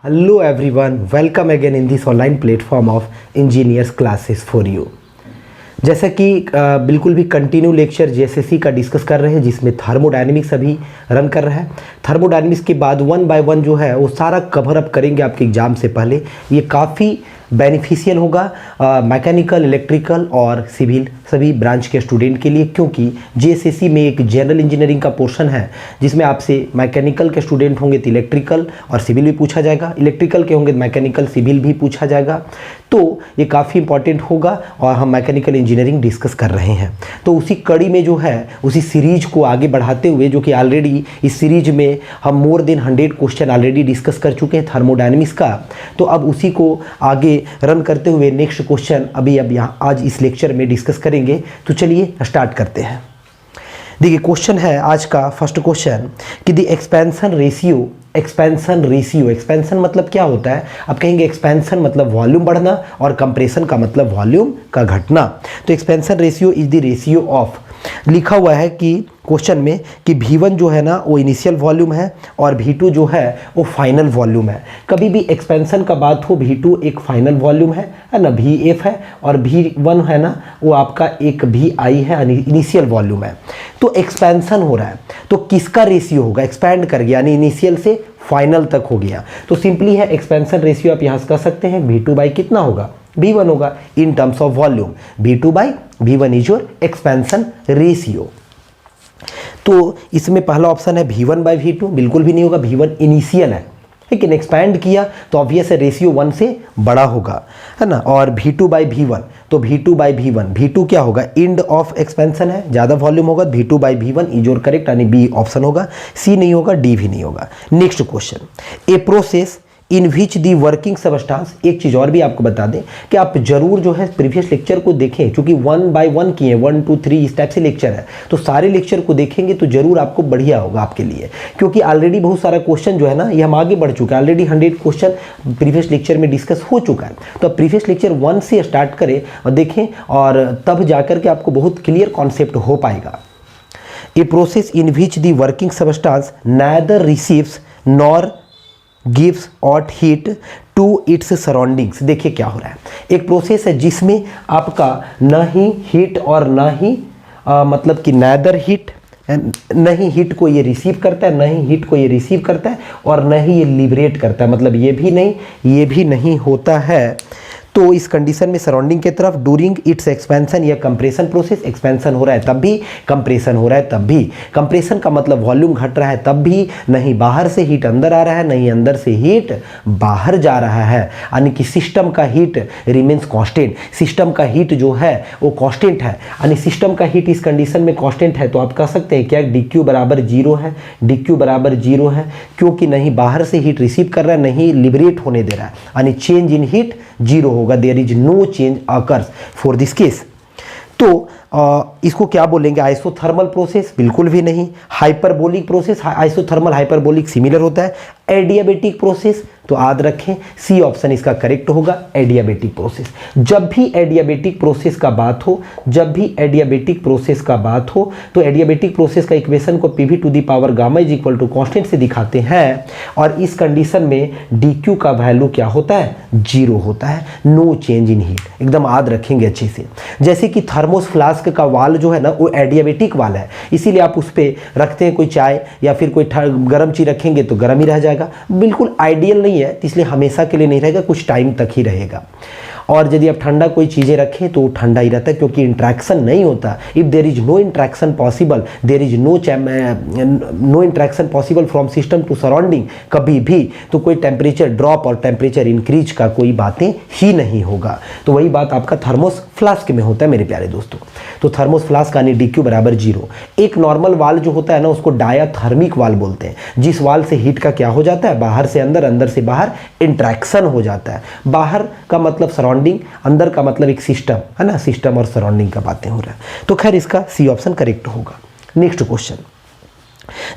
Hello everyone, welcome again in this online platform of engineers classes for you। जैसा कि बिल्कुल भी continue lecture JSSC का discuss कर रहे हैं जिसमें थर्मोडायनेमिक्स अभी रन कर रहा है। थर्मोडायनेमिक्स के बाद 1 बाय 1 जो है वो सारा कवर अप करेंगे आपके एग्जाम से पहले। ये काफ़ी बेनिफिशियल होगा मैकेनिकल, इलेक्ट्रिकल और सिविल सभी ब्रांच के स्टूडेंट के लिए, क्योंकि जेएसएससी में एक जनरल इंजीनियरिंग का पोर्शन है जिसमें आपसे मैकेनिकल के स्टूडेंट होंगे तो इलेक्ट्रिकल और सिविल भी पूछा जाएगा, इलेक्ट्रिकल के होंगे तो मैकेनिकल सिविल भी पूछा जाएगा। तो ये काफ़ी इंपॉर्टेंट होगा और हम मैकेनिकल इंजीनियरिंग डिस्कस कर रहे हैं। तो उसी कड़ी में जो है उसी सीरीज को आगे बढ़ाते हुए, जो कि ऑलरेडी इस सीरीज में हम more than 100 question already discuss कर चुके हैं थर्मोडायनेमिक्स का, तो अब उसी को आगे रन करते हुए नेक्स्ट क्वेश्चन अब यहाँ आज इस लेक्चर में डिस्कस करेंगे। तो चलिए स्टार्ट करते हैं। देखिए क्वेश्चन है आज का फर्स्ट क्वेश्चन कि द एक्सपेंशन रेशियो, एक्सपेंशन मतलब क्या होता है? आप कहेंगे एक्सपेंशन मतलब वॉल्यूम बढ़ना और कंप्रेशन का मतलब वॉल्यूम का घटना। तो expansion ratio is the ratio of, लिखा हुआ है कि क्वेश्चन में कि V1 जो है ना वो इनिशियल वॉल्यूम है और V2 जो है वो फाइनल वॉल्यूम है। कभी भी एक्सपेंशन का बात हो V2 एक फाइनल वॉल्यूम है ना, VF है, और V1 है ना वो आपका एक VI है, इनिशियल वॉल्यूम है। तो एक्सपेंशन हो रहा है तो किसका रेशियो होगा? एक्सपैंड कर गया यानी इनिशियल से फाइनल तक हो गया। तो सिंपली है एक्सपेंशन रेशियो आप यहाँ से कर सकते हैं V2 बाई कितना होगा? V1 होगा in terms of volume. V2 by V1 is your expansion ratio. तो इसमें पहला ऑप्शन है V1 बाई V2, बिल्कुल भी नहीं होगा, V1 इनिशियल है, लेकिन एक्सपैंड किया तो ऑब्वियस है रेशियो 1 से बड़ा होगा, है ना। और V2 बाई V1, तो V2 बाई V1, V2 क्या होगा? एंड ऑफ एक्सपेंशन है, ज़्यादा वॉल्यूम होगा, V2 by V1 is your correct, यानी बी ऑप्शन होगा, सी नहीं होगा, डी भी नहीं होगा। Next question, A process in which the working substance. एक चीज़ और भी आपको बता दें कि आप जरूर जो है प्रीवियस लेक्चर को देखें, क्योंकि 1 बाय 1 किए 1 2 3 इस टाइप से लेक्चर है, तो सारे लेक्चर को देखेंगे तो जरूर आपको बढ़िया होगा आपके लिए, क्योंकि ऑलरेडी बहुत सारा क्वेश्चन जो है ना ये हम आगे बढ़ चुके हैं। ऑलरेडी 100 क्वेश्चन प्रीवियस लेक्चर में डिस्कस हो चुका है। तो आप प्रीवियस लेक्चर 1 से स्टार्ट करें और देखें, और तब जाकर के आपको बहुत क्लियर कॉन्सेप्ट हो पाएगा। A process in which the working substance neither receives nor gives hot heat to its surroundings. देखिए क्या हो रहा है, एक प्रोसेस है जिसमें आपका न ही हीट और न ही मतलब कि नाइदर हीट, न ही हीट को ये रिसीव करता है, न ही हीट को ये रिसीव करता है, और न ही ये लिबरेट करता है, मतलब ये भी नहीं होता है। तो इस कंडीशन में सराउंडिंग के तरफ ड्यूरिंग इट्स एक्सपेंशन या कंप्रेशन प्रोसेस, एक्सपेंशन हो रहा है तब भी, कंप्रेशन हो रहा है तब भी। कंप्रेशन का मतलब वॉल्यूम घट रहा है तब भी, नहीं बाहर से हीट अंदर आ रहा है, नहीं अंदर से हीट बाहर जा रहा है, यानी कि सिस्टम का हीट रिमेन्स कांस्टेंट। सिस्टम का हीट जो है वो कांस्टेंट है, यानी सिस्टम का हीट इस कंडीशन में कांस्टेंट है। तो आप कह सकते हैं क्या dq बराबर 0 है, dq बराबर 0 है, क्योंकि नहीं बाहर से हीट रिसीव कर रहा है, नहीं लिबरेट होने दे रहा है, यानी चेंज इन हीट 0 होगा। There is no change occurs for this case. तो इसको क्या बोलेंगे? Isothermal process? बिल्कुल भी नहीं। Hyperbolic process? Isothermal hyperbolic similar होता है। Adiabatic process? तो याद रखें सी ऑप्शन इसका करेक्ट होगा, एडियाबेटिक प्रोसेस। जब भी एडियाबेटिक प्रोसेस का बात हो, तो एडियाबेटिक प्रोसेस का इक्वेशन को PV to the power gamma is equal to constant से दिखाते हैं, और इस कंडीशन में dq का वैल्यू क्या होता है? 0 होता है, नो चेंज इन हीट। एकदम याद रखेंगे अच्छे से। जैसे कि थर्मोस फ्लास्क का वाल जो है ना वो एडियाबेटिक वाल है, इसीलिए आप उस पर रखते हैं कोई चाय या फिर कोई गर्म चीज रखेंगे तो गर्म ही रह जाएगा। बिल्कुल आइडियल नहीं है, इसलिए हमेशा के लिए नहीं रहेगा, कुछ टाइम तक ही रहेगा। और यदि आप ठंडा कोई चीज़ें रखें तो ठंडा ही रहता है, क्योंकि इंट्रैक्शन नहीं होता। If there is no interaction possible, there is no interaction possible from system to surrounding, कभी भी तो कोई टेम्परेचर ड्रॉप और टेम्परेचर इंक्रीज का कोई बातें ही नहीं होगा। तो वही बात आपका थर्मोस फ्लास्क में होता है मेरे प्यारे दोस्तों। तो थर्मोस फ्लास्क यानी dq बराबर 0। एक नॉर्मल वाल जो होता है ना उसको डायाथर्मिक वाल बोलते हैं, जिस वाल से हीट का क्या हो जाता है? बाहर से अंदर, अंदर से बाहर इंट्रैक्शन हो जाता है। बाहर का मतलब सराउंडिंग, अंदर का मतलब एक सिस्टम, है ना, सिस्टम और सराउंडिंग का बातें हो रहा है। तो खैर इसका सी ऑप्शन करेक्ट होगा। Next question,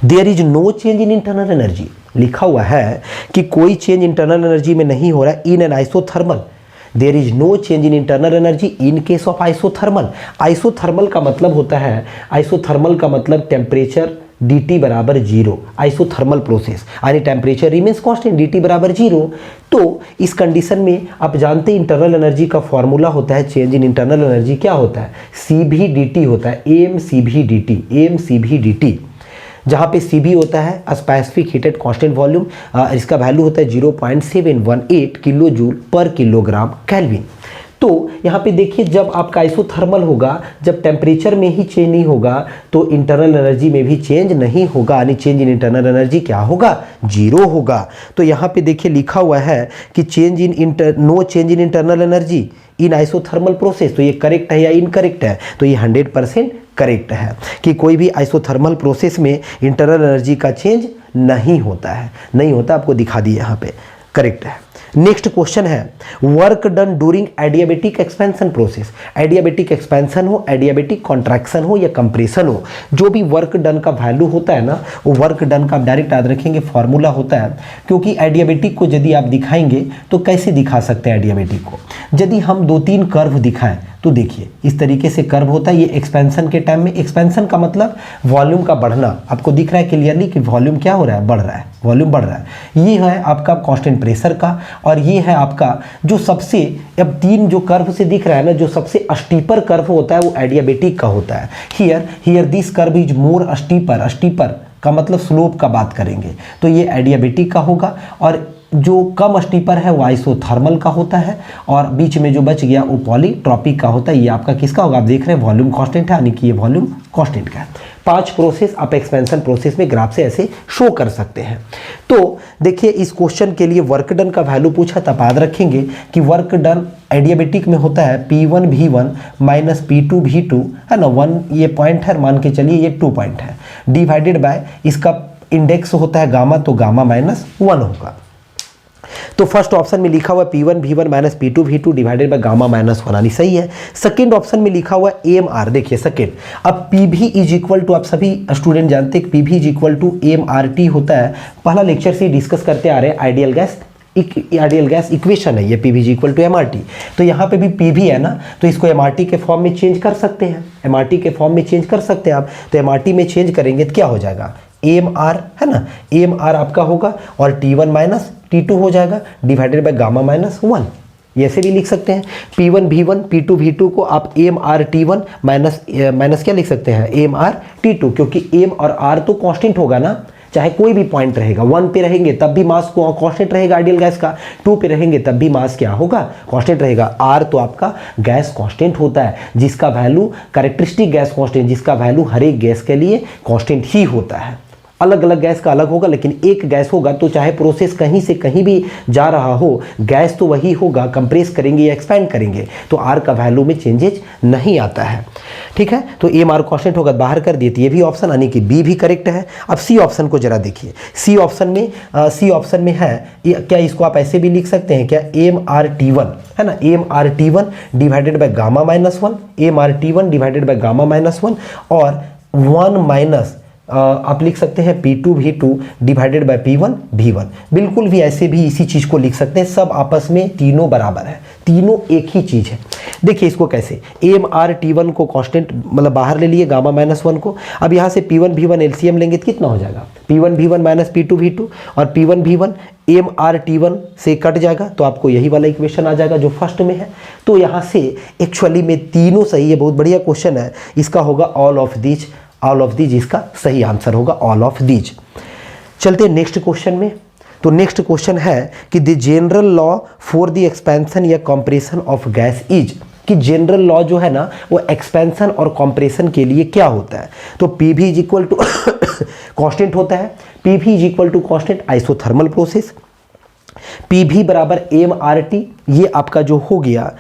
there is no change in internal energy. लिखा हुआ है कि कोई चेंज इंटरनल एनर्जी में नहीं हो रहा है in an isothermal. There is no change in internal energy in case of isothermal. Isothermal का मतलब होता है, आइसोथर्मल का मतलब टेम्परेचर dt बराबर 0, आइसोथर्मल प्रोसेस यानी टेम्परेचर रिमेन्स कांस्टेंट, dt बराबर 0। तो इस कंडीशन में आप जानते हैं इंटरनल एनर्जी का फॉर्मूला होता है, चेंज इन इंटरनल एनर्जी क्या होता है, cv dt होता है, amcv dt, जहाँ पे cv होता है स्पेसिफिक हीटेड कांस्टेंट वॉल्यूम, इसका वैल्यू होता है 0.718 किलो जूल पर किलोग्राम केल्विन। तो यहाँ पे देखिए जब आपका आइसोथर्मल होगा, जब टेम्परेचर में ही चेंज नहीं होगा तो इंटरनल एनर्जी में भी चेंज नहीं होगा, यानी चेंज इन इंटरनल एनर्जी क्या होगा, 0 होगा। तो यहाँ पे देखिए लिखा हुआ है कि no change in internal energy in isothermal process, तो ये करेक्ट है या इनकरेक्ट है, तो ये 100% करेक्ट है कि कोई भी आइसोथर्मल प्रोसेस में इंटरनल एनर्जी का चेंज नहीं होता है, नहीं होता, आपको दिखा दिया यहाँ पे, करेक्ट है। नेक्स्ट क्वेश्चन है work done during adiabatic expansion process. Adiabatic expansion हो, एडियाबेटिक कॉन्ट्रैक्शन हो या कंप्रेशन हो, जो भी वर्क डन का वैल्यू होता है ना, वो वर्क डन का आप डायरेक्ट याद रखेंगे फॉर्मूला होता है। क्योंकि एडियाबेटिक को यदि आप दिखाएंगे तो कैसे दिखा सकते हैं एडियाबेटिक को, यदि हम 2-3 कर्व दिखाएं तो देखिए इस तरीके से कर्व होता है। ये एक्सपेंशन के टाइम में, एक्सपेंशन का मतलब वॉल्यूम का बढ़ना, आपको दिख रहा है क्लियरली कि वॉल्यूम क्या हो रहा है, बढ़ रहा है, वॉल्यूम बढ़ रहा है। ये है आपका कांस्टेंट प्रेशर का, और ये है आपका जो सबसे, अब 3 जो कर्व से दिख रहा है ना, जो सबसे स्टीपर कर्व होता है वो एडियाबेटिक का होता है। Here this curve is more steeper, steeper का मतलब स्लोप का बात करेंगे तो ये एडियाबेटिक का होगा, और जो कम स्टीपर है वो आइसोथर्मल का होता है, और बीच में जो बच गया वो पॉलीट्रॉपिक का होता है। ये आपका किसका होगा, आप देख रहे हैं वॉल्यूम कांस्टेंट है, यानी कि ये वॉल्यूम कांस्टेंट का है। 5 प्रोसेस आप एक्सपेंशन प्रोसेस में ग्राफ से ऐसे शो कर सकते हैं। तो देखिए इस क्वेश्चन के लिए वर्क डन का वैल्यू पूछा, तब याद रखेंगे कि वर्क डन एडियाबेटिक में होता है P1 V1 minus P2 V2, है ना, 1 ये पॉइंट है, मान के चलिए ये 2 पॉइंट है, डिवाइडेड बाय इसका इंडेक्स होता है गामा, तो गामा -1 होगा। तो फर्स्ट ऑप्शन में लिखा हुआ P1 V1 minus P2 V2 divided by gamma -1, यानी सही है। सेकंड ऑप्शन में लिखा हुआ AMR, देखिए सेकंड, अब PV इज इक्वल टू, आप सभी स्टूडेंट जानते हैं PV is equal to AMRT होता है, पहला लेक्चर से डिस्कस करते आ रहे हैं, आइडियल गैस इक्वेशन है ये, PV is equal to MRT। तो यहाँ पे भी PV है ना, तो इसको MRT के फॉर्म में चेंज कर सकते हैं, MRT के फॉर्म में चेंज कर सकते हैं आप। तो MRT में चेंज करेंगे तो क्या हो जाएगा, AMR है ना, AMR आपका होगा और T1 माइनस T2 हो जाएगा डिवाइडेड बाय गामा -1, ये ऐसे भी लिख सकते हैं। P1 V1 P2 V2 को आप AMR T1 माइनस क्या लिख सकते हैं, AMR T2, क्योंकि M और R तो कांस्टेंट होगा ना, चाहे कोई भी पॉइंट रहेगा, 1 पे रहेंगे तब भी मास कांस्टेंट रहेगा आइडियल गैस का, 2 पे रहेंगे तब भी मास क्या होगा, कांस्टेंट रहेगा। R तो आपका गैस कांस्टेंट होता है, जिसका वैल्यू कैरेक्टरिस्टिक गैस कांस्टेंट, जिसका वैल्यू हर एक गैस के लिए कांस्टेंट ही होता है। अलग अलग गैस का अलग होगा, लेकिन एक गैस होगा तो चाहे प्रोसेस कहीं से कहीं भी जा रहा हो, गैस तो वही होगा, कंप्रेस करेंगे या एक्सपैंड करेंगे तो आर का वैल्यू में चेंजेज नहीं आता है। ठीक है, तो एम आर कांस्टेंट होगा, बाहर कर दिए, तो ये भी ऑप्शन यानी कि बी भी करेक्ट है। अब सी ऑप्शन को जरा देखिए, सी ऑप्शन में है क्या, इसको आप ऐसे भी लिख सकते हैं क्या, एम आर टी वन है ना, M R T one divided by gamma -1, M R T one divided by gamma -1 और 1 माइनस आप लिख सकते हैं P2 V2 divided bye P1 V1। बिल्कुल भी ऐसे भी इसी चीज़ को लिख सकते हैं, सब आपस में तीनों बराबर है, तीनों एक ही चीज़ है। देखिए इसको कैसे, एम आर टी वन को कांस्टेंट मतलब बाहर ले लिए गामा -1 को, अब यहाँ से P1 V1 एलसीएम लेंगे तो कितना हो जाएगा, P1 V1 minus P2 V2 और P1 V1 M R T one से कट जाएगा तो आपको यही वाला इक्वेशन आ जाएगा जो फर्स्ट में है। तो यहाँ से एक्चुअली में तीनों सही है, बहुत बढ़िया क्वेश्चन है, इसका होगा ऑल ऑफ दीज इसका सही आंसर होगा, ऑल ऑफ दीज। चलते हैं नेक्स्ट क्वेश्चन में। तो नेक्स्ट क्वेश्चन है कि the general law for the expansion या कंप्रेशन ऑफ गैस इज, कि जनरल लॉ जो है ना वो एक्सपेंशन और कंप्रेशन के लिए क्या होता है। तो P V is equal to constant होता है, P V is equal to constant isothermal process, P V बराबर एम आर टी, ये आपका जो हो गया,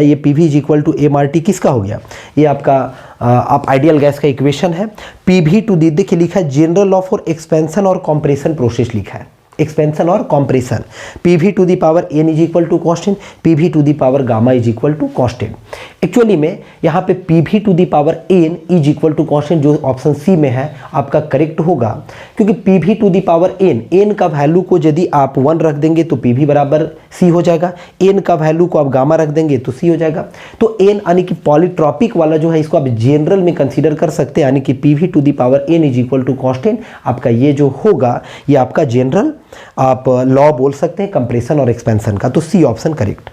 ये P V is equal to M R T किसका हो गया, ये आपका आप आइडियल गैस का इक्वेशन है। पी भी टू देखिए लिखा है जनरल लॉ फॉर एक्सपेंशन और कंप्रेशन प्रोसेस लिखा है, एक्सपेंशन और compression. PV to the power n is equal to constant, PV to the power gamma is equal to constant. Actually में यहाँ पे PV to the power n is equal to constant जो option C में है आपका correct होगा, क्योंकि PV to the power n का वैल्यू को यदि आप 1 रख देंगे तो पीवी बराबर सी हो जाएगा, एन का वैल्यू को आप गामा रख देंगे तो सी हो जाएगा। तो एन यानी कि पॉलीट्रॉपिक वाला जो है इसको आप जनरल में कंसीडर कर सकते हैं, यानी कि PV to the power n is equal to constant. आपका ये जो होगा ये आपका जनरल आप लॉ बोल सकते हैं कंप्रेशन और एक्सपेंशन का, तो सी ऑप्शन करेक्ट।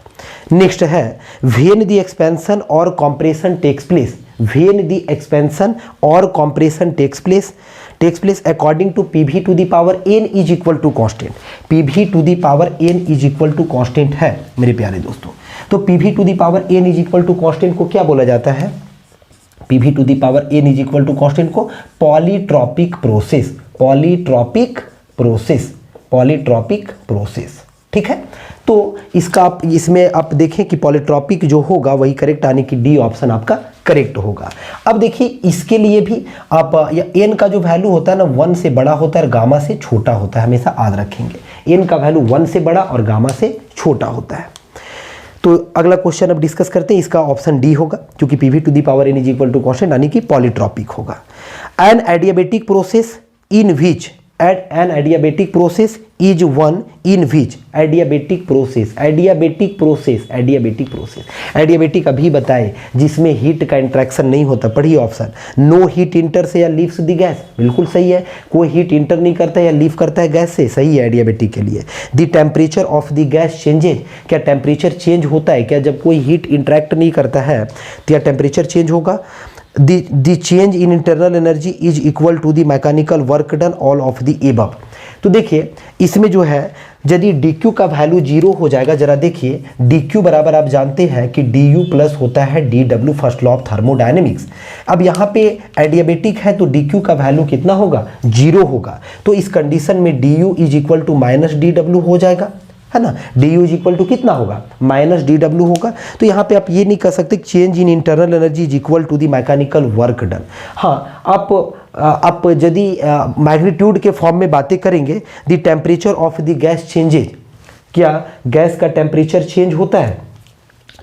नेक्स्ट है व्हेन द एक्सपेंशन और compression takes place, when the expansion और compression takes place according to PV to the power n is equal to constant. PV to the power n is equal to constant है मेरे प्यारे दोस्तों। तो PV to the power n is equal to constant को क्या बोला जाता है? PV to the power n is equal to constant को polytropic process, polytropic process, polytropic process. ठीक है, तो इसका आप इसमें आप देखें कि पॉलीट्रॉपिक जो होगा वही करेक्ट, यानी कि डी ऑप्शन आपका करेक्ट होगा। अब देखिए इसके लिए भी आप या एन का जो वैल्यू होता है ना 1 से बड़ा होता है और गामा से छोटा होता है, हमेशा याद रखेंगे। एन का वैल्यू 1 से बड़ा और गामा से छोटा होता है। तो अगला क्वेश्चन अब डिस्कस करते हैं, इसका ऑप्शन डी होगा, क्योंकि PV to the power n is equal to constant यानी कि पॉलीट्रॉपिक होगा। An adiabatic process in which an adiabatic process is one in which adiabatic process adiabatic अभी बताए जिसमें हीट का इंट्रैक्शन नहीं होता। पढ़िए ऑप्शन, नो हीट इंटर से या लीव्स द गैस, बिल्कुल सही है। कोई हीट इंटर नहीं करता या लीव करता है गैस से, सही है एडियाबेटिक के लिए। The temperature of the gas changes, क्या टेम्परेचर चेंज होता है क्या? जब कोई हीट इंट्रैक्ट नहीं करता है तो क्या टेम्परेचर चेंज होगा? The change in internal energy is equal to the mechanical work done, all of the above। तो देखिए इसमें जो है यदि dq का वैल्यू 0 हो जाएगा, जरा देखिए dq बराबर आप जानते हैं कि du प्लस होता है dw, first law of thermodynamics. अब यहाँ पे एडियाबेटिक है तो dq का वैल्यू कितना होगा? 0 होगा। तो इस कंडीशन में du is equal to minus dw हो जाएगा, है ना। du इज इक्वल टू कितना होगा? माइनस dw होगा। तो यहाँ पे आप ये नहीं कह सकते change in internal energy is equal to the mechanical work done. हाँ, आप यदि मैग्नीट्यूड के फॉर्म में बातें करेंगे, the temperature of the gas changes, क्या गैस का टेम्परेचर चेंज होता है?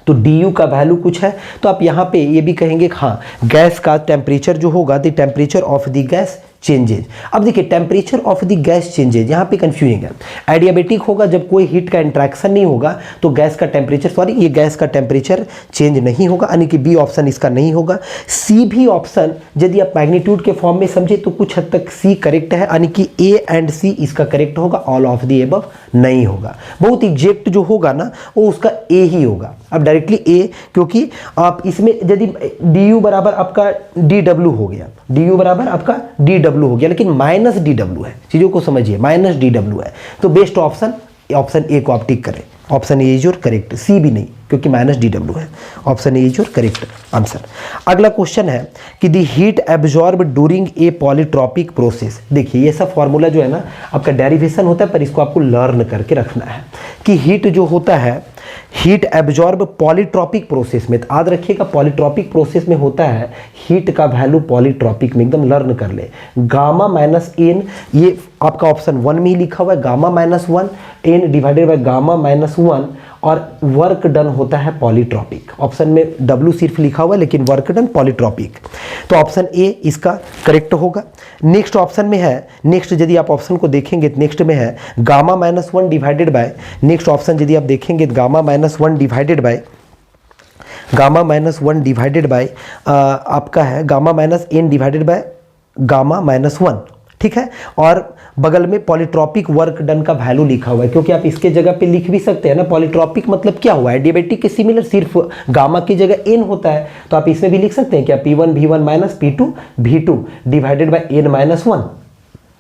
तो du का वैल्यू कुछ है, तो आप यहाँ पे ये भी कहेंगे हाँ गैस का टेम्परेचर जो होगा the temperature of the gas changes. अब देखिए temperature of the gas changes यहाँ पे कंफ्यूजिंग है। एडियाबेटिक होगा जब कोई हीट का इंट्रैक्शन नहीं होगा तो गैस का टेम्परेचर, ये गैस का टेम्परेचर चेंज नहीं होगा, यानी कि बी ऑप्शन इसका नहीं होगा। सी भी ऑप्शन यदि आप मैग्नीट्यूड के फॉर्म में समझे तो कुछ हद तक सी करेक्ट है, यानी कि ए एंड सी इसका करेक्ट होगा, ऑल ऑफ द एबव नहीं होगा। बहुत एग्जैक्ट जो होगा ना वो उसका ए ही होगा। अब डायरेक्टली ए, क्योंकि आप इसमें यदि du बराबर आपका dw हो गया, du बराबर आपका dw हो गया, लेकिन माइनस dw है, चीज़ों को समझिए, माइनस dw है, तो बेस्ट ऑप्शन ए को आप टिक करें। Option A is your correct, C भी नहीं क्योंकि माइनस dw है। Option A is your correct answer. अगला क्वेश्चन है कि the heat absorb during a polytropic process. देखिए ये सब फॉर्मूला जो है ना आपका डेरिवेशन होता है, पर इसको आपको लर्न करके रखना है कि हीट जो होता है, हीट एब्जॉर्ब पॉलीट्रॉपिक प्रोसेस में, याद रखिएगा पॉलीट्रॉपिक प्रोसेस में होता है हीट का वैल्यू पॉलीट्रॉपिक में, एकदम लर्न कर ले। गामा माइनस एन, ये आपका ऑप्शन 1 में ही लिखा हुआ है, gamma minus 1 n divided by gamma minus 1, और वर्क डन होता है पॉलीट्रॉपिक। ऑप्शन में W सिर्फ लिखा हुआ है लेकिन वर्क डन पॉलीट्रॉपिक, तो ऑप्शन ए इसका करेक्ट होगा। नेक्स्ट ऑप्शन में है, नेक्स्ट यदि आप ऑप्शन को देखेंगे तो नेक्स्ट में है gamma minus 1 divided by, next option यदि आप देखेंगे तो gamma minus 1 divided by, gamma minus 1 divided by आपका है gamma minus n divided by gamma minus 1, ठीक है। और बगल में पॉलीट्रॉपिक वर्क डन का वैल्यू लिखा हुआ है, क्योंकि आप इसके जगह पे लिख भी सकते हैं ना, पॉलीट्रॉपिक मतलब क्या हुआ है, एडियाबेटिक के सिमिलर, सिर्फ गामा की जगह एन होता है, तो आप इसमें भी लिख सकते हैं क्या P1 V1 minus P2 V2 divided by n minus 1।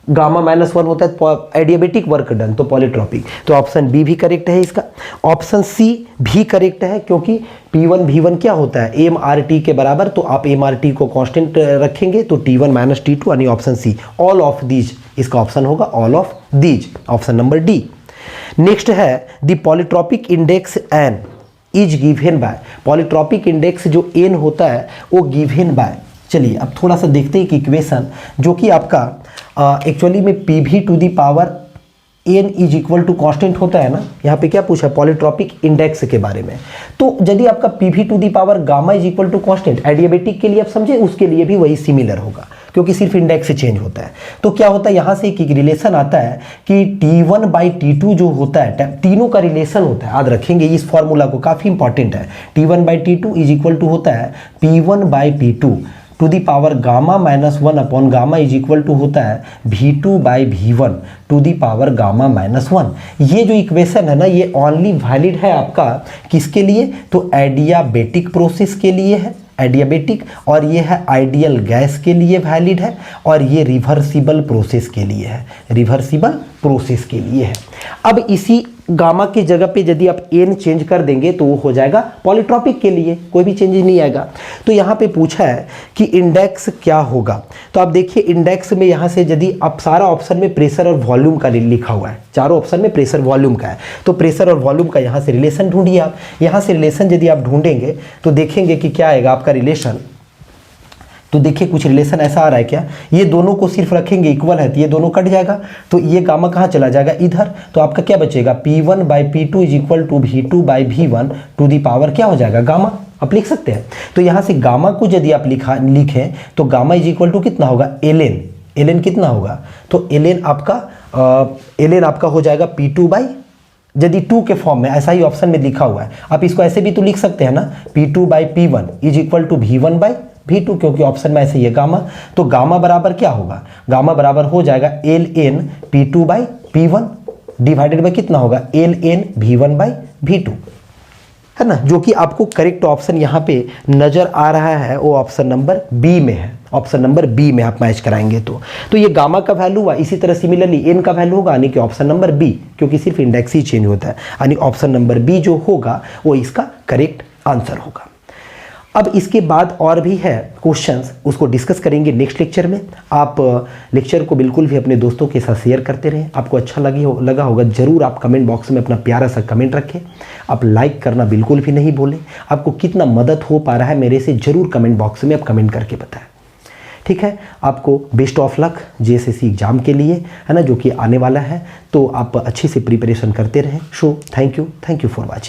Gamma minus 1 होता है एडियाबेटिक वर्क डन, तो पॉलीट्रॉपिक, तो ऑप्शन बी भी करेक्ट है इसका। ऑप्शन सी भी करेक्ट है, क्योंकि P1 V1 क्या होता है MRT के बराबर, तो आप MRT को कांस्टेंट रखेंगे तो T1 माइनस T2, यानी option C all of these इसका ऑप्शन होगा, all of these, option number D. Next है the polytropic index n is given by, polytropic index जो एन होता है वो गिवन बाय, चलिए अब थोड़ा सा देखते हैं कि इक्वेशन जो कि आपका एक्चुअली में PV to the power n is equal to constant होता है ना, यहाँ पे क्या पूछा, पॉलीट्रॉपिक इंडेक्स के बारे में। तो यदि आपका PV to the power gamma is equal to constant, adiabatic के लिए आप समझे, उसके लिए भी वही सिमिलर होगा क्योंकि सिर्फ इंडेक्स से चेंज होता है। तो क्या होता है, यहाँ से एक रिलेशन आता है कि T1/T2 जो होता है, तीनों का रिलेशन होता है, याद रखेंगे इस फॉर्मूला को, काफ़ी इंपॉर्टेंट है। T1/T2 इज इक्वल टू होता है P1/P2 to the power gamma -1 upon gamma is equal to होता है V2/V1 to the power gamma -1। ये जो इक्वेशन है ना, ये ओनली वैलिड है आपका किसके लिए, तो एडियाबेटिक प्रोसेस के लिए है, एडियाबेटिक, और ये है आइडियल गैस के लिए वैलिड है, और ये रिवर्सिबल प्रोसेस के लिए है, रिवर्सिबल प्रोसेस के लिए है। अब इसी गामा की जगह पे यदि आप एन चेंज कर देंगे तो वो हो जाएगा पॉलीट्रॉपिक के लिए, कोई भी चेंज नहीं आएगा। तो यहाँ पे पूछा है कि इंडेक्स क्या होगा, तो आप देखिए इंडेक्स में यहाँ से यदि आप सारा ऑप्शन में प्रेशर और वॉल्यूम का लिखा हुआ है, चारों ऑप्शन में प्रेशर वॉल्यूम का है, तो प्रेशर और वॉल्यूम का यहाँ से रिलेशन ढूंढिए आप। यहाँ से रिलेशन यदि आप ढूंढेंगे तो देखेंगे कि क्या आएगा आपका रिलेशन। तो देखिए कुछ रिलेशन ऐसा आ रहा है क्या, ये दोनों को सिर्फ रखेंगे इक्वल है तो ये दोनों कट जाएगा, तो ये गामा कहाँ चला जाएगा, इधर। तो आपका क्या बचेगा, P1/P2 is equal to V2/V1 to the power क्या हो जाएगा, गामा। आप लिख सकते हैं। तो यहाँ से गामा को यदि आप लिखें तो गामा इज इक्वल टू कितना होगा, एलएन। एलएन कितना होगा, तो एलएन आपका हो जाएगा P2 यदि 2 के फॉर्म में, ऐसा ही ऑप्शन में लिखा हुआ है, आप इसको ऐसे भी तो लिख सकते हैं ना, P2/P1 is equal to V1/V2, क्योंकि ऑप्शन में ऐसे ही है गामा। तो गामा बराबर क्या होगा, गामा बराबर हो जाएगा ln P2/P1 डिवाइडेड बाय कितना होगा, ln V1/V2, है ना, जो कि आपको करेक्ट ऑप्शन यहाँ पे नजर आ रहा है, वो ऑप्शन नंबर बी में है। ऑप्शन नंबर बी में आप मैच कराएंगे तो ये गामा का वैल्यू हुआ। इसी तरह सिमिलरली एन का वैल्यू होगा, यानी कि ऑप्शन नंबर बी, क्योंकि सिर्फ इंडेक्स ही चेंज होता है, यानी ऑप्शन नंबर बी जो होगा वो इसका करेक्ट आंसर होगा। अब इसके बाद और भी है क्वेश्चंस, उसको डिस्कस करेंगे नेक्स्ट लेक्चर में। आप लेक्चर को बिल्कुल भी अपने दोस्तों के साथ शेयर करते रहें। आपको अच्छा लगा होगा ज़रूर आप कमेंट बॉक्स में अपना प्यारा सा कमेंट रखें। आप लाइक करना बिल्कुल भी नहीं भूलें। आपको कितना मदद हो पा रहा है मेरे से ज़रूर कमेंट बॉक्स में आप कमेंट करके बताएं। ठीक है, आपको best of luck JSSC exam के लिए, है ना, जो कि आने वाला है। तो आप अच्छे से प्रिपरेशन करते रहें। So thank you for watching.